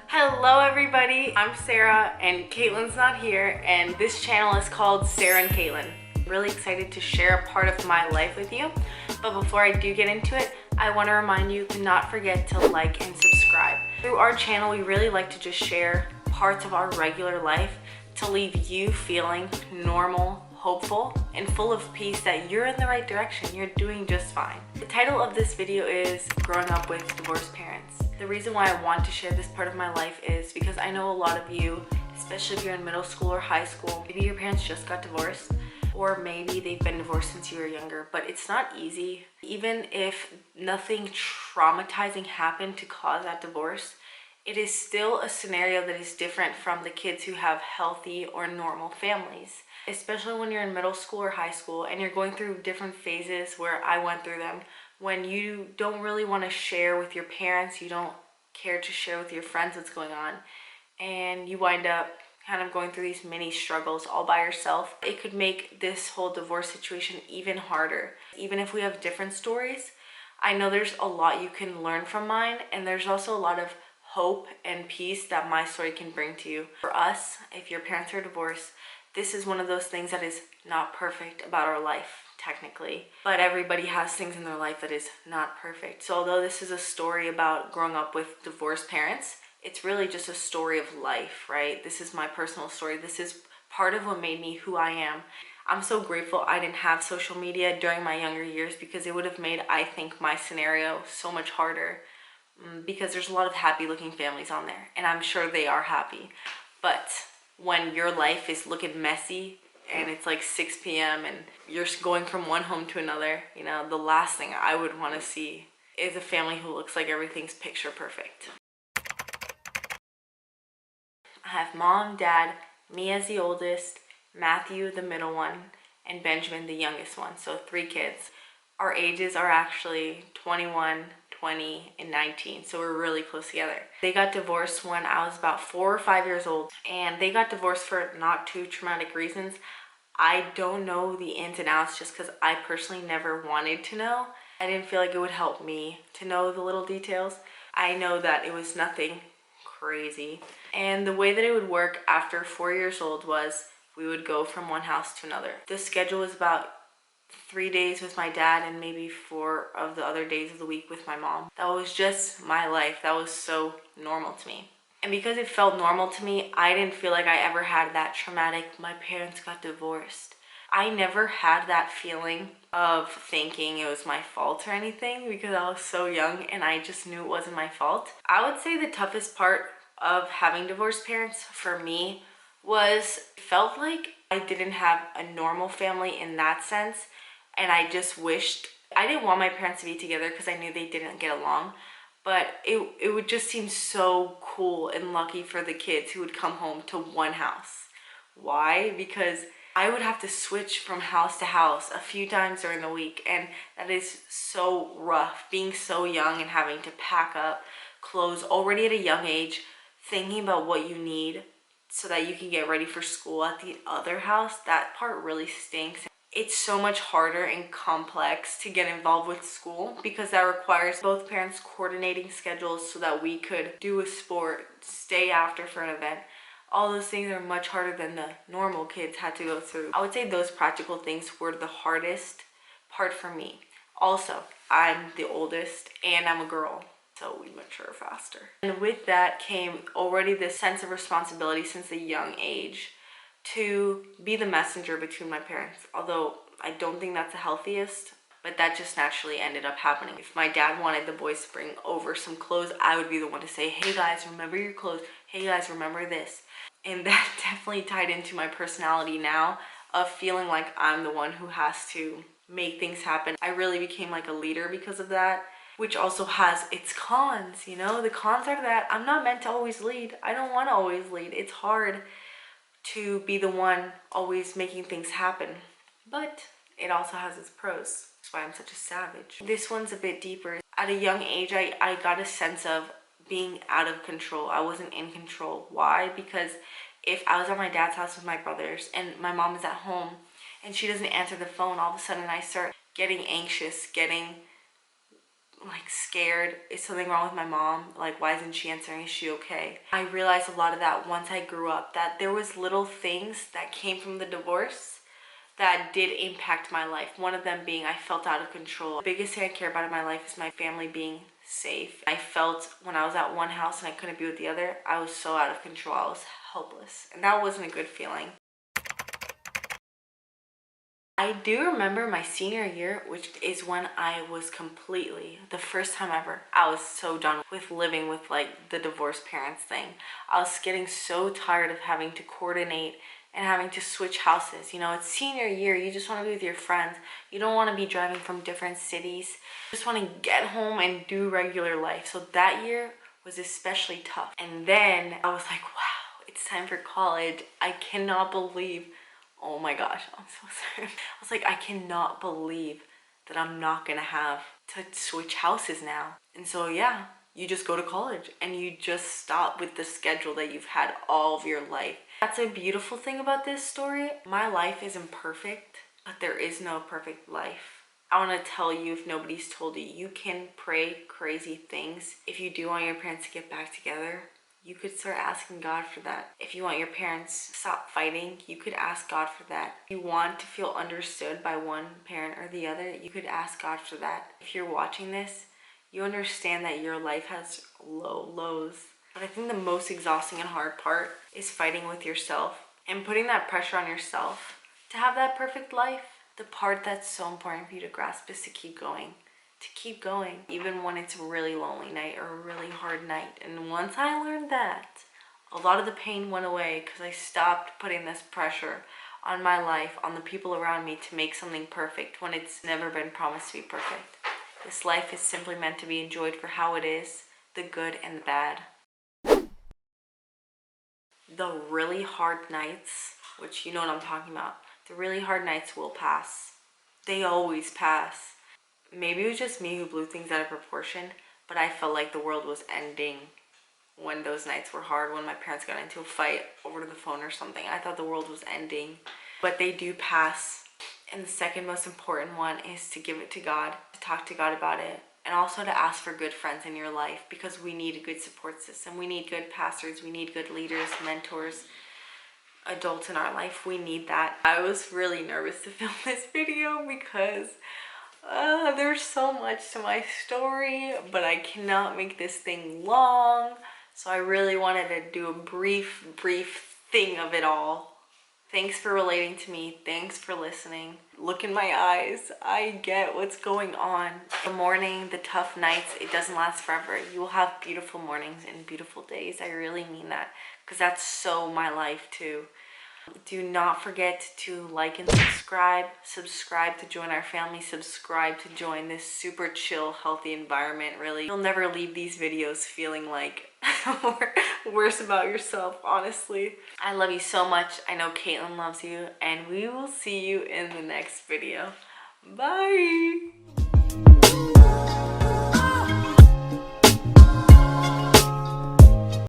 Hello everybody, I'm Sarah and Kaitlyn's not here, and this channel is called Sarah and Kaitlyn. I'm really excited to share a part of my life with you, but before I do get into it, I want to remind you to not forget to like and subscribe. Through our channel, we really like to just share parts of our regular life to leave you feeling normal, hopeful, and full of peace that you're in the right direction, you're doing just fine. The title of this video is Growing Up with Divorced Parents. The reason why I want to share this part of my life is because I know a lot of you, especially if you're in middle school or high school, maybe your parents just got divorced, or maybe they've been divorced since you were younger, but it's not easy. Even if nothing traumatizing happened to cause that divorce, it is still a scenario that is different from the kids who have healthy or normal families. Especially when you're in middle school or high school and you're going through different phases where I went through them, when you don't really want to share with your parents, you don't care to share with your friends what's going on, and you wind up kind of going through these mini struggles all by yourself, it could make this whole divorce situation even harder. Even if we have different stories, I know there's a lot you can learn from mine, and there's also a lot of hope and peace that my story can bring to you. For us, if your parents are divorced, this is one of those things that is not perfect about our life, technically. But everybody has things in their life that is not perfect. So although this is a story about growing up with divorced parents, it's really just a story of life, right? This is my personal story. This is part of what made me who I am. I'm so grateful I didn't have social media during my younger years, because it would have made, I think, my scenario so much harder. Because there's a lot of happy looking families on there, and I'm sure they are happy. But when your life is looking messy and it's like 6 p.m. and you're going from one home to another, you know, the last thing I would want to see is a family who looks like everything's picture perfect. I have mom, dad, me as the oldest, Matthew the middle one, and Benjamin the youngest one. So 3 kids. Our ages are actually 21, 20, and 19, so we're really close together. They got divorced when I was about 4 or 5 years old, and they got divorced for not too traumatic reasons. I don't know the ins and outs just because I personally never wanted to know. I didn't feel like it would help me to know the little details. I know that it was nothing crazy. And the way that it would work after 4 years old was we would go from one house to another. The schedule was about 3 days with my dad and maybe 4 of the other days of the week with my mom. That was just my life. That was so normal to me. And because it felt normal to me, I didn't feel like I ever had that traumatic, my parents got divorced. I never had that feeling of thinking it was my fault or anything, because I was so young and I just knew it wasn't my fault. I would say the toughest part of having divorced parents for me was, it felt like I didn't have a normal family in that sense, and I just wished, I didn't want my parents to be together because I knew they didn't get along, but it would just seem so cool and lucky for the kids who would come home to one house. Why? Because I would have to switch from house to house a few times during the week, and that is so rough, being so young and having to pack up clothes already at a young age, thinking about what you need so that you can get ready for school at the other house. That part really stinks. It's so much harder and complex to get involved with school because that requires both parents coordinating schedules so that we could do a sport, stay after for an event. All those things are much harder than the normal kids had to go through. I would say those practical things were the hardest part for me. Also, I'm the oldest and I'm a girl, so we mature faster. And with that came already this sense of responsibility since a young age to be the messenger between my parents. Although I don't think that's the healthiest, but that just naturally ended up happening. If my dad wanted the boys to bring over some clothes, I would be the one to say, hey guys, remember your clothes. Hey guys, remember this. And that definitely tied into my personality now of feeling like I'm the one who has to make things happen. I really became like a leader because of that, which also has its cons, you know? The cons are that I'm not meant to always lead. I don't want to always lead. It's hard to be the one always making things happen, but it also has its pros. That's why I'm such a savage. This one's a bit deeper. At a young age, I got a sense of being out of control. I wasn't in control. Why? Because if I was at my dad's house with my brothers and my mom is at home and she doesn't answer the phone, all of a sudden I start getting anxious, getting like scared. Is something wrong with my mom? Like, why isn't she answering? Is she okay? I realized a lot of that once I grew up, that there was little things that came from the divorce that did impact my life. One of them being I felt out of control. The biggest thing I care about in my life is my family being safe. I felt when I was at one house and I couldn't be with the other, I was so out of control. I was helpless, and that wasn't a good feeling. I do remember my senior year, which is when I was completely, the first time ever, I was so done with living with like the divorced parents thing. I was getting so tired of having to coordinate and having to switch houses. You know, it's senior year, you just want to be with your friends. You don't want to be driving from different cities. You just want to get home and do regular life. So that year was especially tough. And then I was like, wow, it's time for college. I cannot believe, oh my gosh, I'm so sorry. I was like, I cannot believe that I'm not gonna have to switch houses now. And so yeah, you just go to college and you just stop with the schedule that you've had all of your life. That's a beautiful thing about this story. My life isn't perfect, but there is no perfect life. I want to tell you, if nobody's told you, you can pray crazy things. If you do want your parents to get back together, you could start asking God for that. If you want your parents to stop fighting, you could ask God for that. If you want to feel understood by one parent or the other, you could ask God for that. If you're watching this, you understand that your life has lows. But I think the most exhausting and hard part is fighting with yourself and putting that pressure on yourself to have that perfect life. The part that's so important for you to grasp is to keep going. To keep going, even when it's a really lonely night or a really hard night. And once I learned that, a lot of the pain went away because I stopped putting this pressure on my life, on the people around me to make something perfect when it's never been promised to be perfect. This life is simply meant to be enjoyed for how it is, the good and the bad. The really hard nights, which you know what I'm talking about, the really hard nights will pass. They always pass. Maybe it was just me who blew things out of proportion, but I felt like the world was ending when those nights were hard, when my parents got into a fight over the phone or something. I thought the world was ending, but they do pass. And the second most important one is to give it to God, to talk to God about it, and also to ask for good friends in your life, because we need a good support system. We need good pastors, we need good leaders, mentors, adults in our life. We need that. I was really nervous to film this video because there's so much to my story, but I cannot make this thing long. So I really wanted to do a brief thing of it all. Thanks for relating to me. Thanks for listening. Look in my eyes. I get what's going on. The morning, the tough nights, it doesn't last forever. You will have beautiful mornings and beautiful days. I really mean that, because that's so my life too. Do not forget to like and subscribe to join our family, subscribe to join this super chill, healthy environment. Really, you'll never leave these videos feeling like worse about yourself, honestly. I love you so much. I know Kaitlyn loves you, and we will see you in the next video. Bye.